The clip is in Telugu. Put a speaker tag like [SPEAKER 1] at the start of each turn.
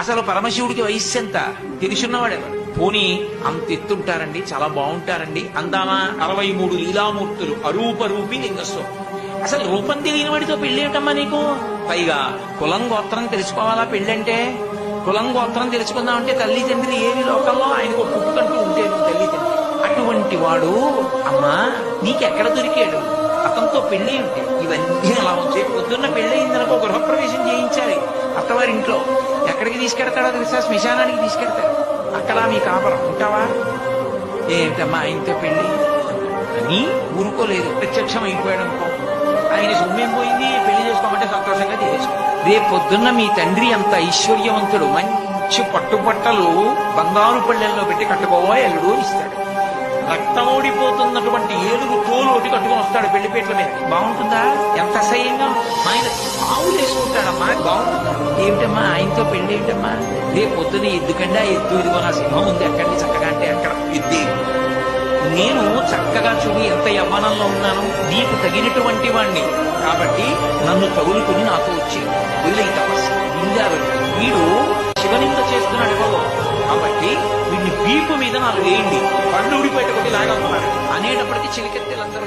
[SPEAKER 1] అసలు పరమశివుడికి వయస్సు ఎంత తెలుసున్నవాడెవరు? పోనీ అంత ఎత్తుంటారండి, చాలా బాగుంటారండి అందామా? 63 లీలామూర్తులు, అరూపరూపి లింగస్వం. అసలు రూపం తెలియని వాడితో పెళ్ళేమిటమ్మా నీకు? పైగా కులం గోత్రం తెలుసుకోవాలా పెళ్ళంటే? కులం గోత్రం తెలుసుకుందామంటే తల్లి తండ్రి ఏమి లోకంలో ఆయనకు పుట్టుకంటూ ఉంటే తల్లి తండ్రి అటువంటి వాడు అమ్మా నీకెక్కడ దొరికాడు? అతనితో పెళ్ళి ఉంటే ఇవన్నీ అలా ఉంచే. పొద్దున్న పెళ్ళయిందనుకో గృహప్రవేశం చేయించాలి అత్తవారింట్లో. ఎక్కడికి తీసుకెడతాడో తెలుసా? శ్మశానానికి తీసుకెడతాడు. అక్కడ మీ కాపరం ఉంటావా? ఏమిటమ్మా ఆయనతో పెళ్ళి అని ఊరుకోలేదు. ప్రత్యక్షం అయిపోయాడు అనుకో, ఆయన సొమ్మేం పోయింది, పెళ్లి చేసుకోమంటే సంతోషంగా చేసుకో. రేపు పొద్దున్న మీ తండ్రి అంత ఐశ్వర్యవంతుడు, మంచి పట్టుబట్టలు బంగారు పళ్ళెల్లో పెట్టి కట్టుకోవా ఎల్లుడు ఇస్తాడు. రక్తం ఓడిపోతున్నటువంటి ఏలుగు తోలు ఒకటి కట్టుకొని వస్తాడు పెళ్లిపేట్ల మీద. బాగుంటుందా? ఎంత అసహ్యంగా ఆయన ఆవులు వేసుకుంటాడమ్మా. బాగుంటుందా? ఏమిటమ్మా ఆయనతో పెళ్లి ఏంటమ్మా? రేపు పొద్దున ఎద్దుకండి ఆ ఎద్దు ఇదిగో నా సింహం ఉంది ఎక్కండి చక్కగా అంటే ఎక్కడ ఎద్ది. నేను చక్కగా చూడు ఎంత యవ్వనంలో ఉన్నాను, నీకు తగినటువంటి వాణ్ణి కాబట్టి నన్ను తగులుకుని నాతో వచ్చి వదిలే తపస్సు వీడు శివనింద చేస్తున్నాడు బాబు. కాబట్టి వీడిని వీపు మీద నాలుగు వేయండి, పళ్ళు ఊడిపోయేట కొద్ది లాగా అనేటప్పటికీ చిలికెత్తెలందరూ